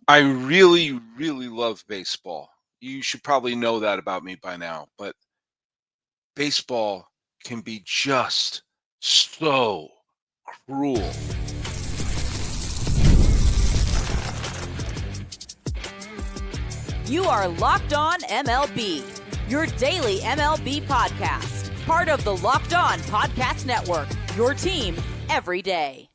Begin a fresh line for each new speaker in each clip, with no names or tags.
I really, really love baseball. You should probably know that about me by now, but baseball can be just so cruel.
You are Locked On MLB, your daily MLB podcast. Part of the Locked On Podcast Network, your team every day.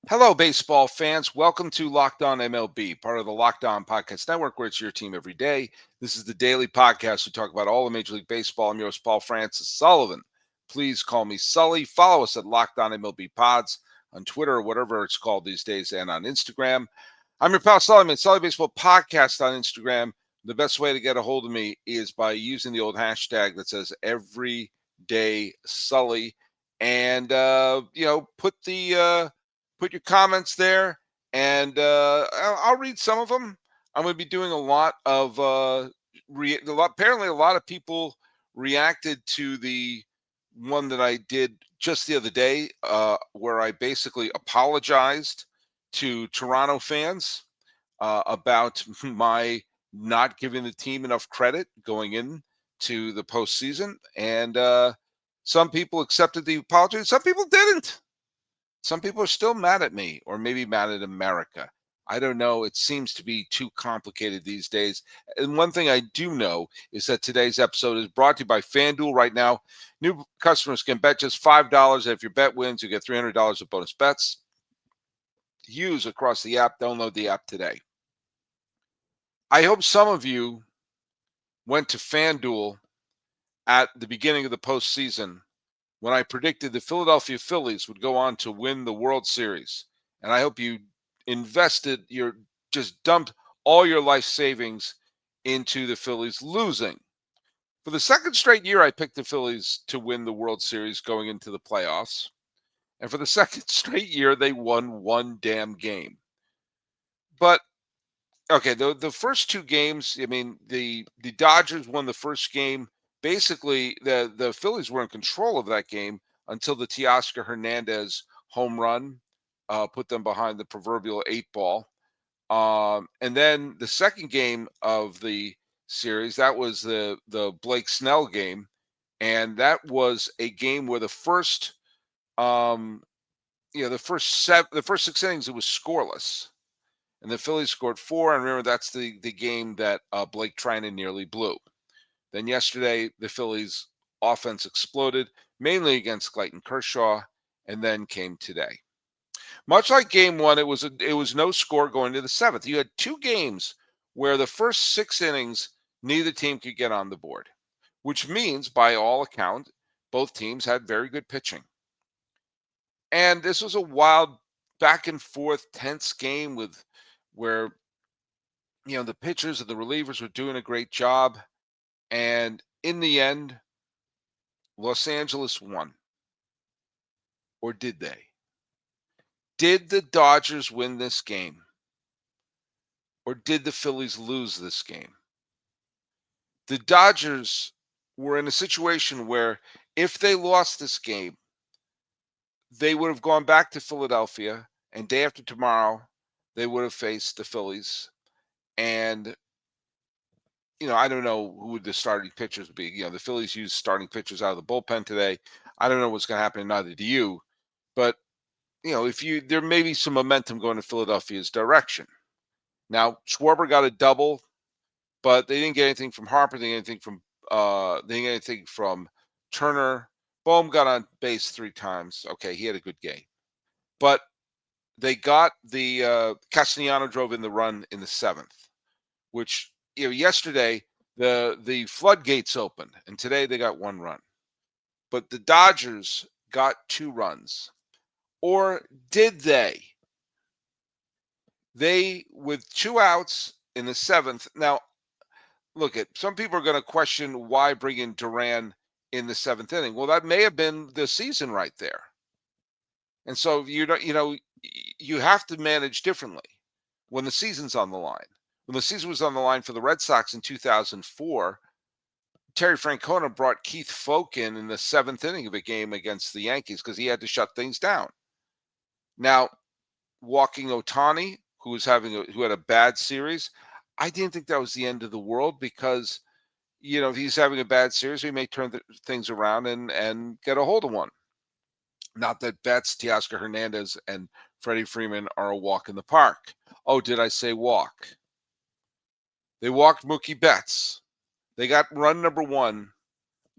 Hello, baseball fans. Welcome to Locked On MLB, part of the Locked On Podcast Network, where it's your team every day. This is the daily podcast. We talk about all of Major League Baseball. I'm your host, Paul Francis Sullivan. Please call me Sully. Follow us at Locked On MLB Pods on Twitter or whatever it's called these days, and on Instagram. I'm your pal Sully, Sully Baseball Podcast on Instagram. The best way to get a hold of me is by using the old hashtag that says Everyday Sully, and put your comments there, and I'll read some of them. I'm going to be doing a lot of apparently a lot of people reacted to the one that I did just the other day, where I basically apologized to Toronto fans about my not giving the team enough credit going in to the postseason, and some people accepted the apology, some people didn't. Some people are still mad at me, or maybe mad at America. I don't know. It seems to be too complicated these days. And one thing I do know is that today's episode is brought to you by FanDuel. Right now, new customers can bet just $5. If your bet wins, you get $300 of bonus bets. Use across the app. Download the app today. I hope some of you went to FanDuel at the beginning of the postseason when I predicted the Philadelphia Phillies would go on to win the World Series. And I hope you just dumped all your life savings into the Phillies losing. For the second straight year, I picked the Phillies to win the World Series going into the playoffs. And for the second straight year, they won one damn game. But okay, the first two games, I mean, the Dodgers won the first game. Basically, the Phillies were in control of that game until the Teoscar Hernandez home run put them behind the proverbial 8 ball. And then the second game of the series, that was the Blake Snell game, and that was a game where the first the first 6 innings, it was scoreless. And the Phillies scored 4. And remember, that's the game that Blake Trinan nearly blew. Then yesterday, the Phillies offense exploded, mainly against Clayton Kershaw, and then came today. Much like game one, it was no score going to the seventh. You had two games where the first 6 innings, neither team could get on the board, which means, by all accounts, both teams had very good pitching. And this was a wild back and forth, tense game where the pitchers and the relievers were doing a great job. And in the end, Los Angeles won. Or did they? Did the Dodgers win this game? Or did the Phillies lose this game? The Dodgers were in a situation where if they lost this game, they would have gone back to Philadelphia, and day after tomorrow, they would have faced the Phillies. And I don't know who the starting pitchers would be. The Phillies used starting pitchers out of the bullpen today. I don't know what's going to happen, neither do you. But, there may be some momentum going to Philadelphia's direction. Now, Schwarber got a double, but they didn't get anything from Harper. They didn't get anything from Turner. Bohm got on base 3 times. Okay, he had a good game. But they got the Castellano drove in the run in the 7th, which yesterday the floodgates opened, and today they got 1 run. But the Dodgers got 2 runs. Or did they? They, with 2 outs in the 7th. Now, look, some people are going to question why bring in Duran in the 7th inning. Well, that may have been the season right there. And so you have to manage differently when the season's on the line. When the season was on the line for the Red Sox in 2004, Terry Francona brought Keith Foulke in the 7th inning of a game against the Yankees because he had to shut things down. Now, walking Ohtani, who had a bad series, I didn't think that was the end of the world because if he's having a bad series, he may turn things around and get a hold of one. Not that Betts, Teoscar Hernandez, and Freddie Freeman are a walk in the park. Oh, did I say walk? They walked Mookie Betts. They got run number one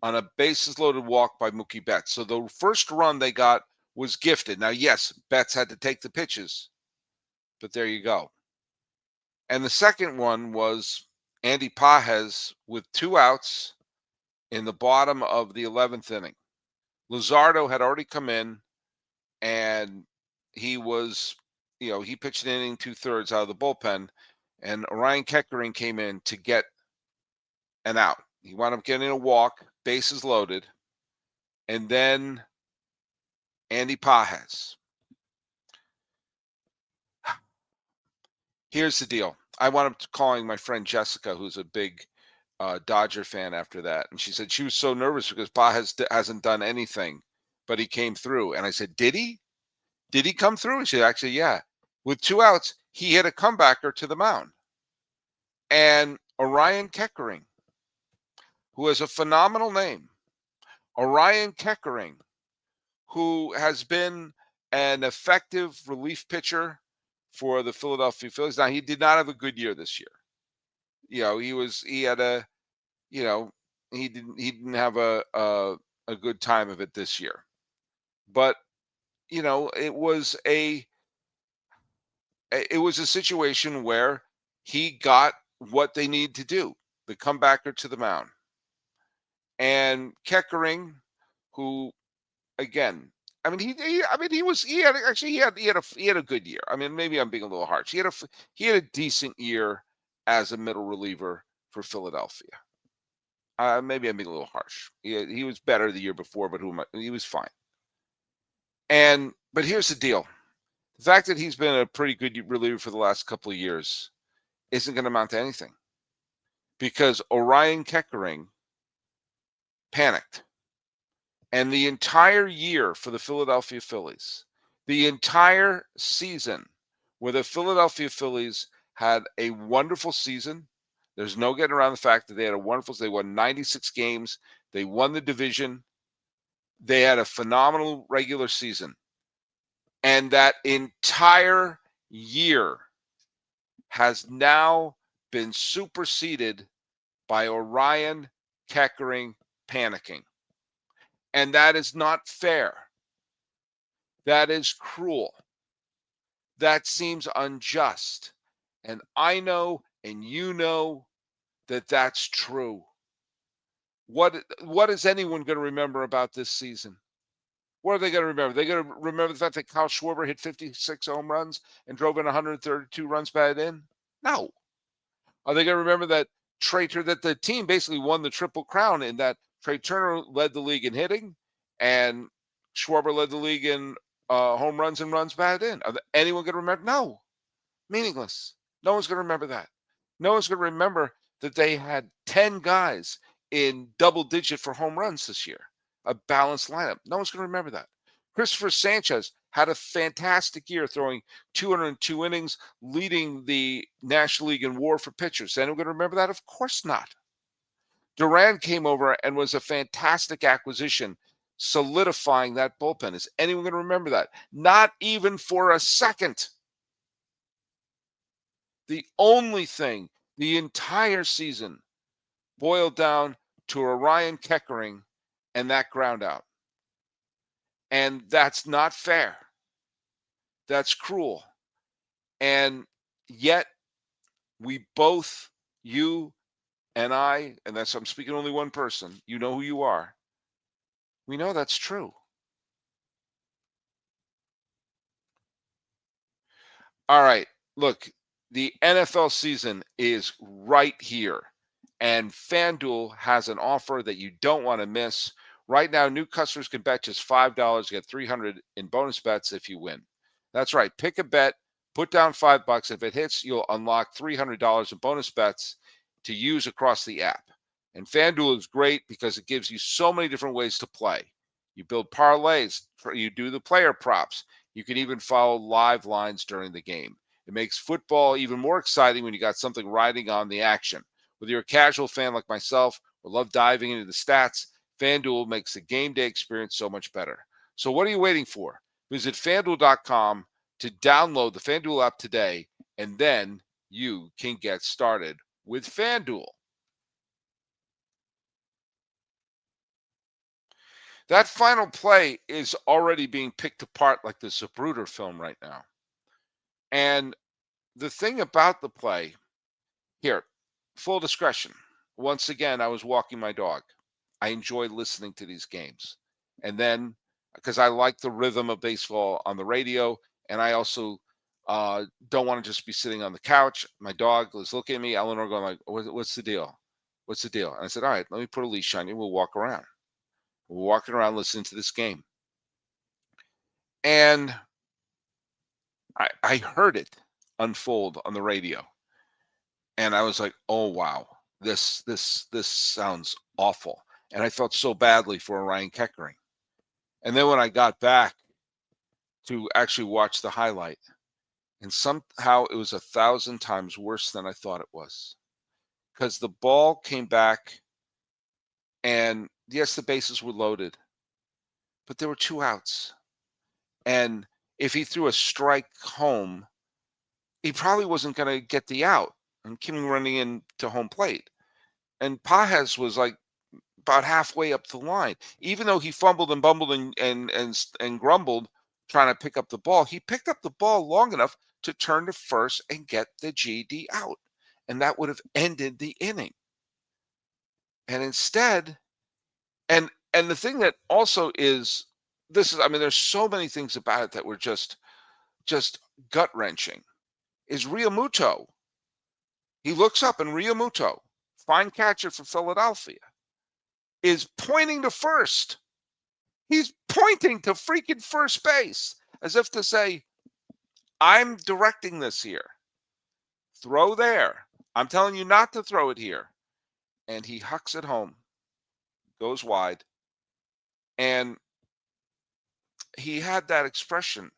on a bases-loaded walk by Mookie Betts. So the first run they got was gifted. Now, yes, Betts had to take the pitches, but there you go. And the second one was Andy Pages with 2 outs in the bottom of the 11th inning. Luzardo had already come in, and he was, he pitched an inning 2/3 out of the bullpen, and Orion Keckering came in to get an out. He wound up getting a walk, bases loaded, and then Andy Pages. Here's the deal. I wound up calling my friend Jessica, who's a big Dodger fan after that. And she said she was so nervous because Pages hasn't done anything, but he came through. And I said, did he? Did he come through? And she said, actually, yeah. With 2 outs, he hit a comebacker to the mound. And Orion Keckering, who has a phenomenal name, Orion Keckering, who has been an effective relief pitcher for the Philadelphia Phillies. Now, he did not have a good year this year. He didn't have a good time of it this year. But, it was a situation where he got what they need to do, the comebacker to the mound. And Kerkering, who, again, I mean, he had a good year. I mean, maybe I'm being a little harsh. He had a decent year as a middle reliever for Philadelphia. Maybe I'm being a little harsh. He was better the year before, but he was fine. But here's the deal: the fact that he's been a pretty good reliever for the last couple of years isn't going to amount to anything, because Orion Keckering panicked. And the entire year for the Philadelphia Phillies, the entire season where the Philadelphia Phillies had a wonderful season. There's no getting around the fact that they had a wonderful season. They won 96 games. They won the division. They had a phenomenal regular season. And that entire year has now been superseded by Orion Keckering panicking. And that is not fair. That is cruel. That seems unjust. And I know, and you know, that that's true. What is anyone going to remember about this season? What are they going to remember? They're going to remember the fact that Kyle Schwarber hit 56 home runs and drove in 132 runs batted in? No. Are they going to remember that that the team basically won the Triple Crown in that Trey Turner led the league in hitting and Schwarber led the league in home runs and runs batted in? Anyone going to remember? No. Meaningless. No one's going to remember that. No one's going to remember that they had 10 guys in double digit for home runs this year. A balanced lineup. No one's going to remember that. Christopher Sanchez had a fantastic year, throwing 202 innings, leading the National League in WAR for pitchers. Anyone going to remember that? Of course not. Duran came over and was a fantastic acquisition, solidifying that bullpen. Is anyone going to remember that? Not even for a second. The only thing the entire season boiled down to Orion Keckering and that ground out. And that's not fair. That's cruel. And yet we both, you and I, and I'm speaking only one person, you know who you are. We know that's true. All right, look, the NFL season is right here, and FanDuel has an offer that you don't want to miss. Right now, new customers can bet just $5, get $300 in bonus bets if you win. That's right. Pick a bet, put down $5. If it hits, you'll unlock $300 in bonus bets to use across the app. And FanDuel is great because it gives you so many different ways to play. You build parlays, you do the player props. You can even follow live lines during the game. It makes football even more exciting when you got something riding on the action. Whether you're a casual fan like myself or love diving into the stats, FanDuel makes the game day experience so much better. So what are you waiting for? Visit FanDuel.com to download the FanDuel app today, and then you can get started with FanDuel. That final play is already being picked apart like the Zapruder film right now. And the thing about the play here, full discretion. Once again, I was walking my dog. I enjoy listening to these games. And then, because I like the rhythm of baseball on the radio, and I also don't want to just be sitting on the couch. My dog was looking at me, Eleanor going like, what's the deal? What's the deal? And I said, all right, let me put a leash on you. We'll walk around. We're walking around listening to this game. And I heard it unfold on the radio. And I was like, oh wow, this sounds awful. And I felt so badly for Orion Keckering. And then when I got back to actually watch the highlight, and somehow it was 1,000 times worse than I thought it was. Because the ball came back, and yes, the bases were loaded, but there were 2 outs. And if he threw a strike home, he probably wasn't going to get the out. And Kim running into home plate. And Pages was like about halfway up the line. Even though he fumbled and bumbled and grumbled trying to pick up the ball, he picked up the ball long enough to turn to first and get the GD out. And that would have ended the inning. And instead, and the thing that also is there's so many things about it that were just gut-wrenching. Is Realmuto. He looks up and Realmuto, fine catcher for Philadelphia, is pointing to first. He's pointing to freaking first base as if to say, I'm directing this here. Throw there. I'm telling you not to throw it here. And he hucks it home, goes wide. And he had that expression,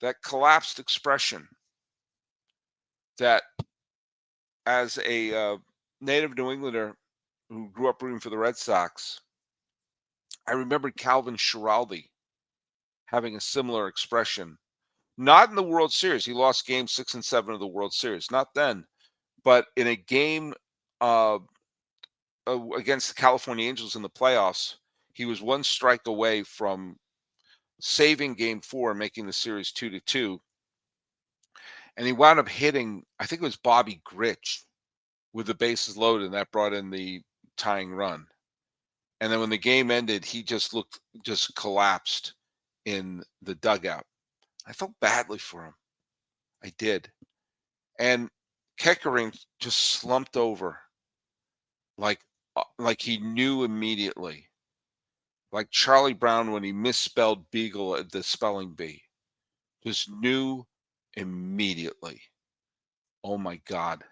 that collapsed expression that as a native New Englander who grew up rooting for the Red Sox, I remembered Calvin Schiraldi having a similar expression. Not in the World Series. He lost game 6 and 7 of the World Series. Not then. But in a game against the California Angels in the playoffs, he was 1 strike away from saving game 4 and making the series 2-2. And he wound up hitting, I think it was Bobby Grich with the bases loaded, and that brought in the tying run. And then when the game ended, he just collapsed in the dugout. I felt badly for him. I did. And Kerkering just slumped over like he knew immediately. Like Charlie Brown when he misspelled Beagle at the spelling bee. Just knew immediately. Oh my God.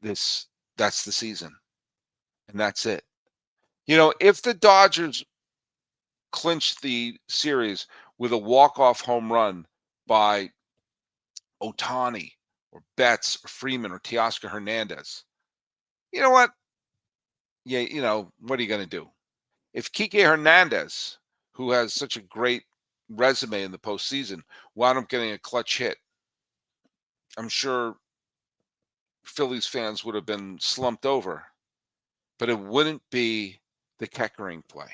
That's the season. And that's it. If the Dodgers clinched the series with a walk-off home run by Ohtani or Betts or Freeman or Teoscar Hernandez, you know what? Yeah, what are you going to do? If Kike Hernandez, who has such a great resume in the postseason, wound up getting a clutch hit, I'm sure Phillies fans would have been slumped over, but it wouldn't be the Keckering play.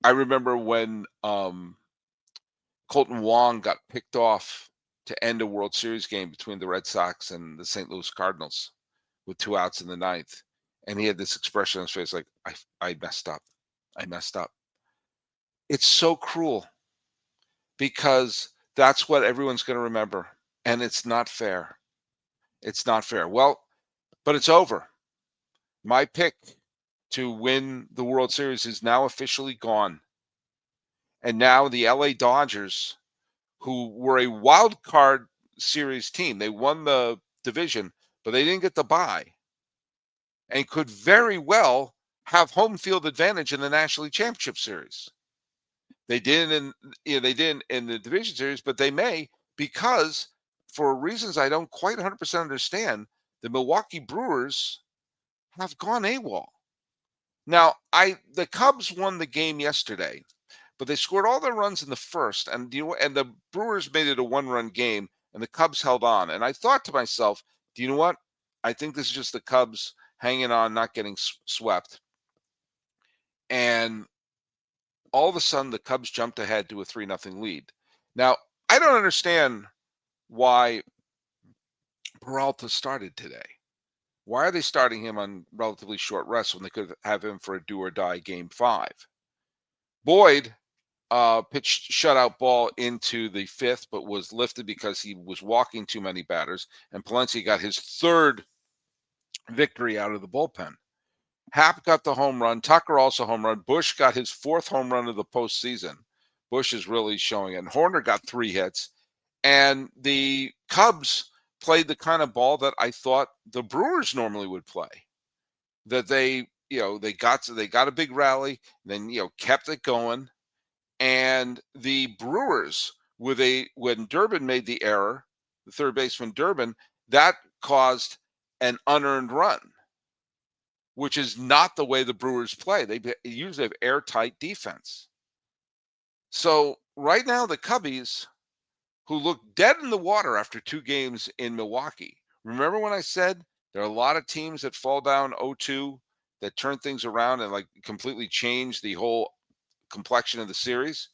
I remember when Colton Wong got picked off to end a World Series game between the Red Sox and the St. Louis Cardinals with 2 outs in the 9th. And he had this expression on his face like, I messed up. I messed up. It's so cruel because that's what everyone's going to remember. And it's not fair. It's not fair. Well, but it's over. My pick to win the World Series is now officially gone. And now the LA Dodgers, who were a wild card series team, they won the division, but they didn't get the bye and could very well have home field advantage in the National League Championship Series. They didn't they didn't in the division series, but they may, because for reasons I don't quite 100% understand, the Milwaukee Brewers have gone AWOL. Now, the Cubs won the game yesterday, but they scored all their runs in the first, and and the Brewers made it a one-run game, and the Cubs held on. And I thought to myself, do you know what? I think this is just the Cubs hanging on, not getting swept. And all of a sudden, the Cubs jumped ahead to a 3-0 lead. Now, I don't understand why Peralta started today. Why are they starting him on relatively short rest when they could have him for a do-or-die Game 5? Boyd pitched shutout ball into the fifth, but was lifted because he was walking too many batters, and Palencia got his third victory out of the bullpen. Happ got the home run. Tucker also home run. Bush got his fourth home run of the postseason. Bush is really showing it. And Horner got 3 hits. And the Cubs played the kind of ball that I thought the Brewers normally would play. That they got a big rally, then kept it going. And the Brewers, when Durbin made the error, the third baseman Durbin, that caused an unearned run, which is not the way the Brewers play. They usually have airtight defense. So right now, the Cubbies, who look dead in the water after 2 games in Milwaukee. Remember when I said there are a lot of teams that fall down 0-2 that turn things around and like completely change the whole complexion of the series?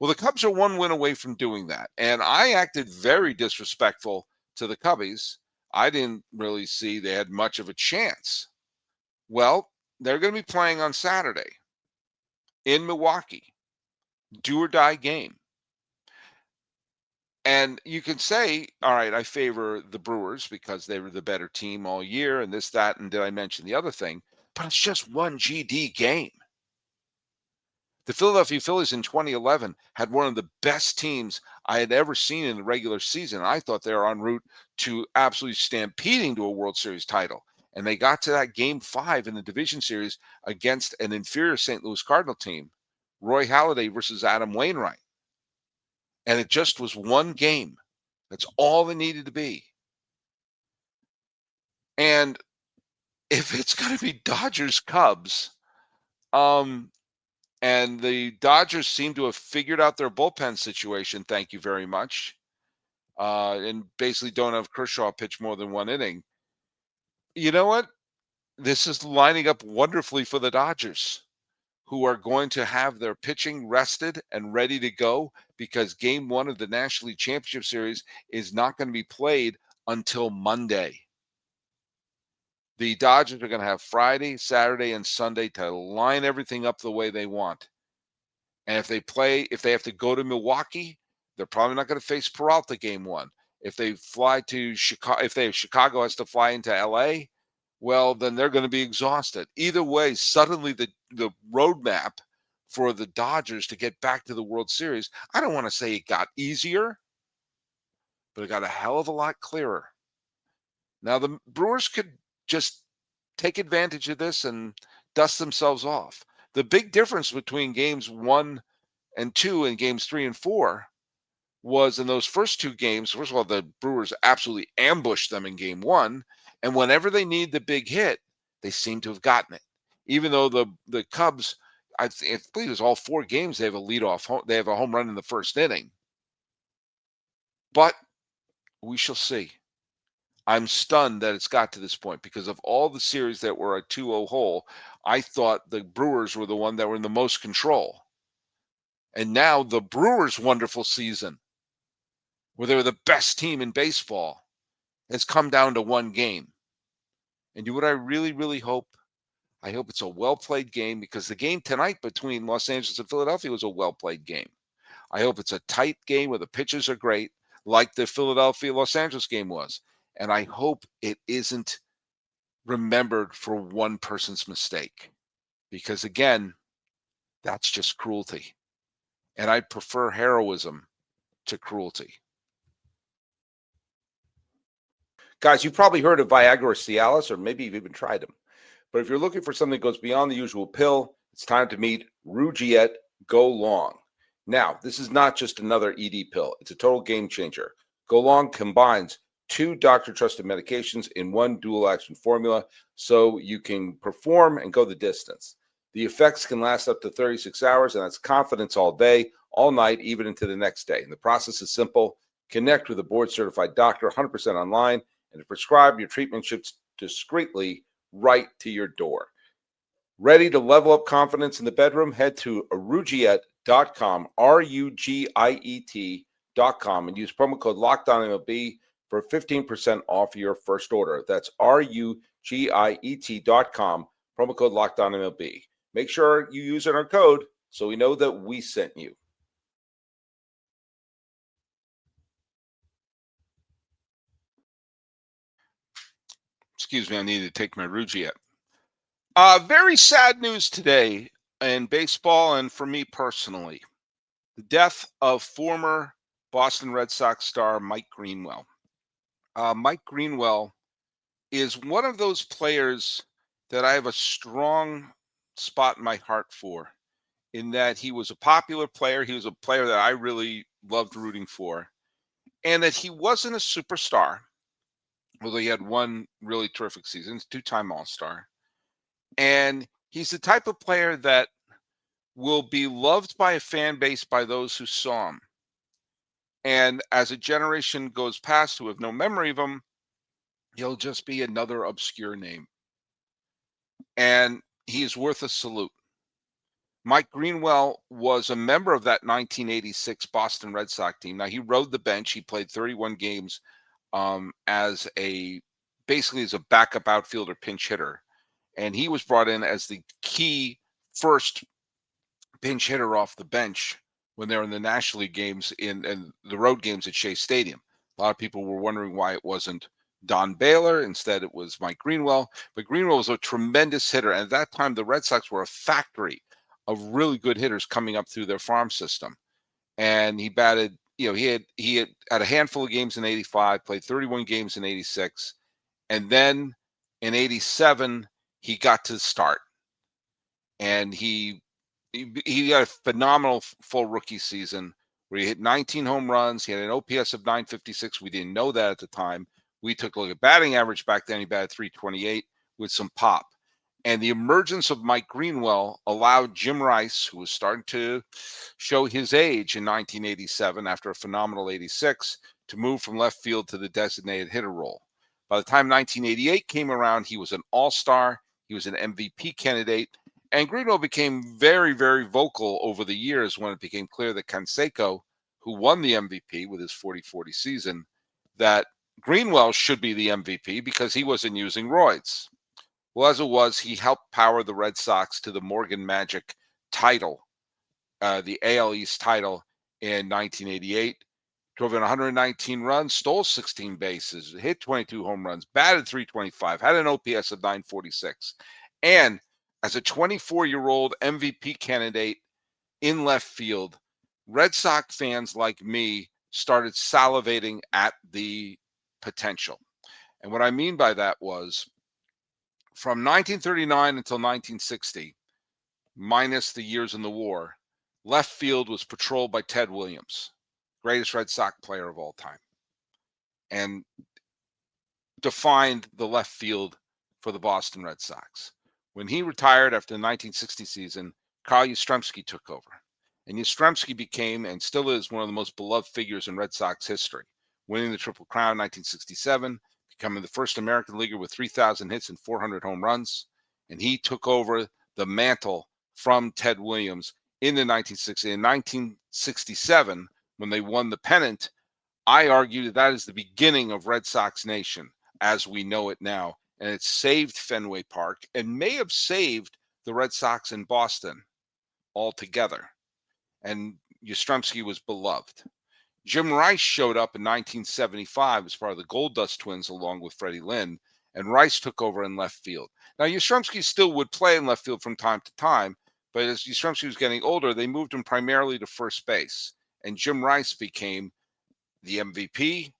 Well, the Cubs are 1 win away from doing that. And I acted very disrespectful to the Cubbies. I didn't really see they had much of a chance. Well, they're going to be playing on Saturday in Milwaukee, do or die game. And you can say, all right, I favor the Brewers because they were the better team all year and this, that, and did I mention the other thing? But it's just one GD game. The Philadelphia Phillies in 2011 had one of the best teams I had ever seen in the regular season. I thought they were en route to absolutely stampeding to a World Series title. And they got to that Game 5 in the division series against an inferior St. Louis Cardinal team, Roy Halladay versus Adam Wainwright. And it just was one game. That's all it needed to be. And if it's going to be Dodgers-Cubs, and the Dodgers seem to have figured out their bullpen situation, thank you very much, and basically don't have Kershaw pitch more than 1 inning. You know what? This is lining up wonderfully for the Dodgers, who are going to have their pitching rested and ready to go because Game 1 of the National League Championship Series is not going to be played until Monday. The Dodgers are going to have Friday, Saturday, and Sunday to line everything up the way they want. And if they have to go to Milwaukee, they're probably not going to face Peralta Game 1. If they fly to Chicago, Chicago has to fly into LA, well, then they're going to be exhausted. Either way, suddenly the roadmap for the Dodgers to get back to the World Series, I don't want to say it got easier, but it got a hell of a lot clearer. Now, the Brewers could just take advantage of this and dust themselves off. The big difference between games 1 and 2 and games 3 and 4 was in those first 2 games. First of all, the Brewers absolutely ambushed them in Game 1, and whenever they need the big hit, they seem to have gotten it. Even though the Cubs, I believe it's all 4 games, they have a home run in the first inning. But we shall see. I'm stunned that it's got to this point because of all the series that were a 2-0 hole, I thought the Brewers were the one that were in the most control. And now the Brewers' wonderful season, where they were the best team in baseball, has come down to 1 game. And you know what I really, really hope? I hope it's a well-played game because the game tonight between Los Angeles and Philadelphia was a well-played game. I hope it's a tight game where the pitchers are great, like the Philadelphia-Los Angeles game was. And I hope it isn't remembered for one person's mistake. Because again, that's just cruelty. And I prefer heroism to cruelty.
Guys, you've probably heard of Viagra or Cialis, or maybe you've even tried them. But if you're looking for something that goes beyond the usual pill, it's time to meet Rugiet Go Long. Now, this is not just another ED pill. It's a total game changer. Go Long combines 2 doctor-trusted medications in one dual-action formula so you can perform and go the distance. The effects can last up to 36 hours, and that's confidence all day, all night, even into the next day. And the process is simple. Connect with a board-certified doctor 100% online, and to prescribe your treatment ships discreetly right to your door. Ready to level up confidence in the bedroom? Head to Rugiet.com, Rugiet.com, and use promo code LOCKEDONMLB for 15% off your first order. That's Rugiet.com, promo code LOCKEDONMLB. Make sure you use our code so we know that we sent you.
Excuse me, I need to take my Rugiet. Very sad news today in baseball and for me personally. The death of former Boston Red Sox star Mike Greenwell. Mike Greenwell is one of those players that I have a strong spot in my heart for, in that he was a popular player. He was a player that I really loved rooting for, and that he wasn't a superstar, although he had one really terrific season, two-time All-Star. And he's the type of player that will be loved by a fan base by those who saw him. And as a generation goes past who have no memory of him, he'll just be another obscure name. And he is worth a salute. Mike Greenwell was a member of that 1986 Boston Red Sox team. Now, he rode the bench. He played 31 games basically as a backup outfielder pinch hitter. And he was brought in as the key first pinch hitter off the bench when they were in the National League games and the road games at Shea Stadium. A lot of people were wondering why it wasn't Don Baylor. Instead, it was Mike Greenwell. But Greenwell was a tremendous hitter. And at that time, the Red Sox were a factory of really good hitters coming up through their farm system. And he batted, he had a handful of games in 85, played 31 games in 86. And then in 87, he got to start. And he had a phenomenal full rookie season where he hit 19 home runs. He had an OPS of 956. We didn't know that at the time. We took a look at batting average back then. He batted 328 with some pop. And the emergence of Mike Greenwell allowed Jim Rice, who was starting to show his age in 1987 after a phenomenal 86, to move from left field to the designated hitter role. By the time 1988 came around, he was an all-star. He was an MVP candidate. And Greenwell became very, very vocal over the years when it became clear that Canseco, who won the MVP with his 40-40 season, that Greenwell should be the MVP because he wasn't using roids. Well, as it was, he helped power the Red Sox to the Morgan Magic title, the AL East title in 1988. Drove in 119 runs, stole 16 bases, hit 22 home runs, batted 325, had an OPS of 946. And as a 24-year-old MVP candidate in left field, Red Sox fans like me started salivating at the potential. And what I mean by that was, from 1939 until 1960, minus the years in the war, left field was patrolled by Ted Williams, greatest Red Sox player of all time, and defined the left field for the Boston Red Sox. When he retired after the 1960 season, Carl Yastrzemski took over. And Yastrzemski became, and still is, one of the most beloved figures in Red Sox history, winning the Triple Crown in 1967, becoming the first American leaguer with 3,000 hits and 400 home runs. And he took over the mantle from Ted Williams in the 1960s. In 1967, when they won the pennant, I argue that is the beginning of Red Sox Nation as we know it now. And it saved Fenway Park and may have saved the Red Sox in Boston altogether. And Yastrzemski was beloved. Jim Rice showed up in 1975 as part of the Gold Dust Twins along with Freddie Lynn, and Rice took over in left field. Now, Yastrzemski still would play in left field from time to time, but as Yastrzemski was getting older, they moved him primarily to first base. And Jim Rice became the MVP,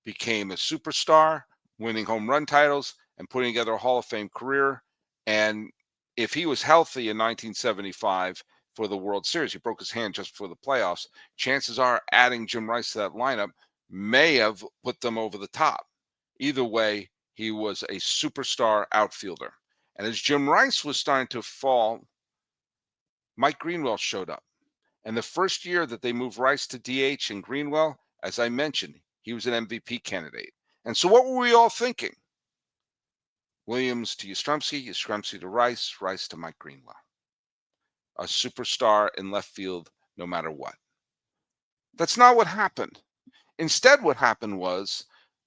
became a superstar, winning home run titles, and putting together a Hall of Fame career. And if he was healthy in 1975, for the World Series. He broke his hand just before the playoffs. Chances are adding Jim Rice to that lineup may have put them over the top. Either way, he was a superstar outfielder. And as Jim Rice was starting to fall, Mike Greenwell showed up. And the first year that they moved Rice to DH and Greenwell, as I mentioned, he was an MVP candidate. And so what were we all thinking? Williams to Yastrzemski, Yastrzemski to Rice, Rice to Mike Greenwell. A superstar in left field no matter what. That's not what happened. Instead, what happened was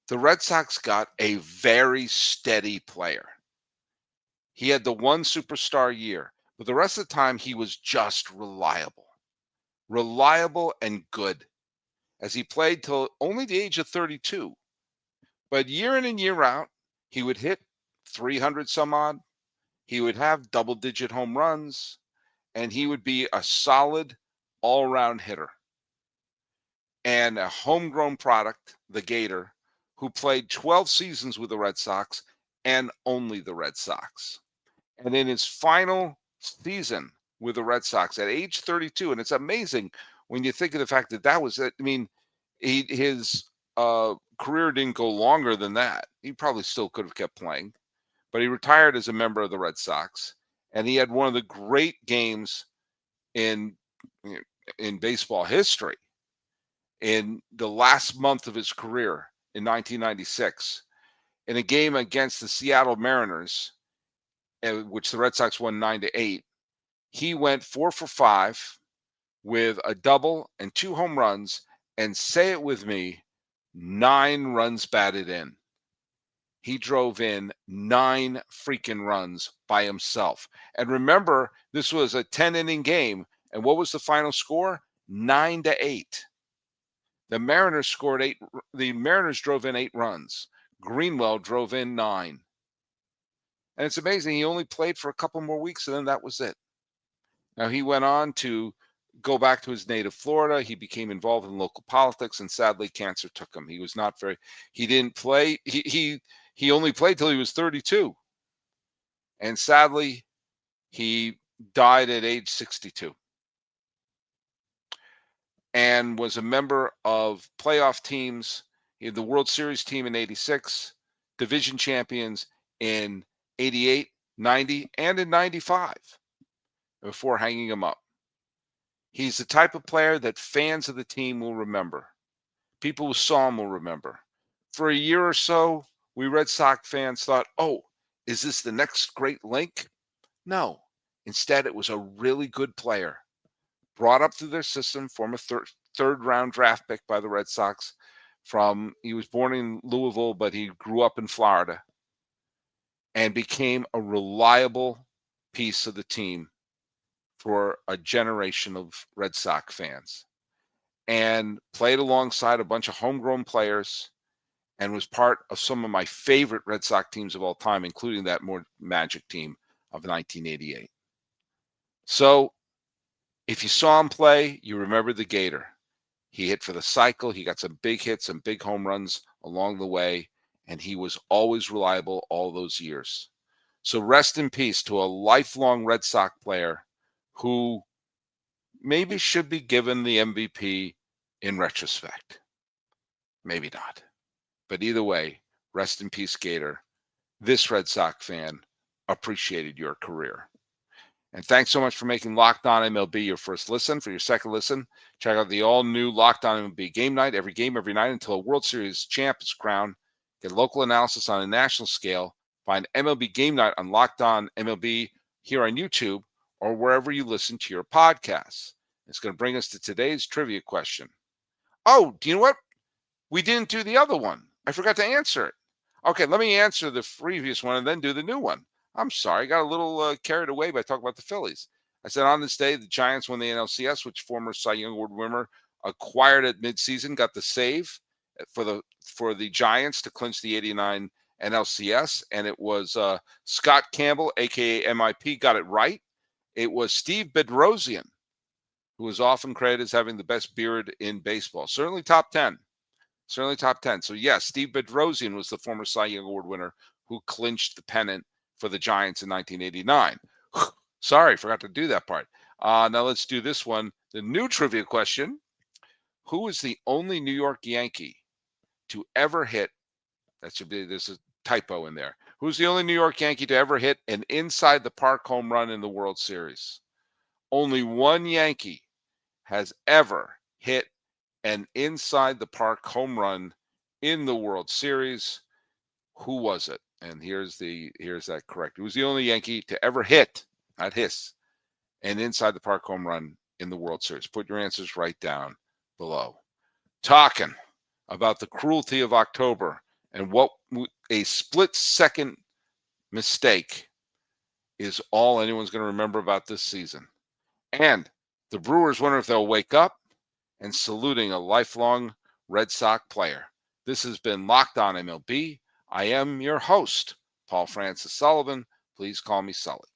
the Red Sox got a very steady player. He had the one superstar year, but the rest of the time he was just reliable. Reliable and good, as he played till only the age of 32. But year in and year out, he would hit 300 some odd. He would have double-digit home runs, and he would be a solid all-around hitter. And a homegrown product, the Gator, who played 12 seasons with the Red Sox and only the Red Sox. And in his final season with the Red Sox at age 32, and it's amazing when you think of the fact that that was it. I mean, his career didn't go longer than that. He probably still could have kept playing, but he retired as a member of the Red Sox, and he had one of the great games in baseball history in the last month of his career in 1996 in a game against the Seattle Mariners, which the Red Sox won 9-8. He went 4 for 5 with a double and 2 home runs, and say it with me, 9 runs batted in. He drove in 9 freaking runs by himself. And remember, this was a 10-inning game, and what was the final score? 9-8. The Mariners scored 8. The Mariners drove in 8 runs. Greenwell drove in 9. And it's amazing. He only played for a couple more weeks, and then that was it. Now, he went on to go back to his native Florida. He became involved in local politics, and sadly, cancer took him. He was not very, he didn't play. He only played till he was 32. And sadly, he died at age 62. And was a member of playoff teams. He had the World Series team in 86, division champions in 88, 90, and in 95 before hanging him up. He's the type of player that fans of the team will remember. People who saw him will remember. For a year or so, we Red Sox fans thought, oh, is this the next great link? No. Instead, it was a really good player. Brought up through their system, former third round draft pick by the Red Sox. He was born in Louisville, but he grew up in Florida and became a reliable piece of the team for a generation of Red Sox fans, and played alongside a bunch of homegrown players and was part of some of my favorite Red Sox teams of all time, including that more magic team of 1988. So if you saw him play, you remember the Gator. He hit for the cycle. He got some big hits, some big home runs along the way, and he was always reliable all those years. So rest in peace to a lifelong Red Sox player who maybe should be given the MVP in retrospect. Maybe not. But either way, rest in peace, Gator. This Red Sox fan appreciated your career. And thanks so much for making Locked On MLB your first listen. For your second listen, check out the all-new Locked On MLB Game Night. Every game, every night until a World Series champ is crowned. Get local analysis on a national scale. Find MLB Game Night on Locked On MLB here on YouTube or wherever you listen to your podcasts. It's going to bring us to today's trivia question. Oh, do you know what? We didn't do the other one. I forgot to answer it. Okay, let me answer the previous one and then do the new one. I'm sorry, I got a little carried away by talking about the Phillies. I said on this day, the Giants won the NLCS, which former Cy Young Award winner acquired at midseason, got the save for the Giants to clinch the 89 NLCS, and it was Scott Campbell, a.k.a. MIP, got it right. It was Steve Bedrosian, who is often credited as having the best beard in baseball. Certainly top 10. Certainly top 10. So, yes, Steve Bedrosian was the former Cy Young Award winner who clinched the pennant for the Giants in 1989. Sorry, forgot to do that part. Now let's do this one. The new trivia question. Who is the only New York Yankee to ever hit, there's a typo in there. Who's the only New York Yankee to ever hit an inside the park home run in the World Series? Only one Yankee has ever hit an inside the park home run in the World Series. Who was it? And here's that correct. Who was the only Yankee to ever hit, not hiss, an inside the park home run in the World Series? Put your answers right down below. Talking about the cruelty of October and what a split-second mistake is all anyone's going to remember about this season. And the Brewers wonder if they'll wake up, and saluting a lifelong Red Sox player. This has been Locked On MLB. I am your host, Paul Francis Sullivan. Please call me Sully.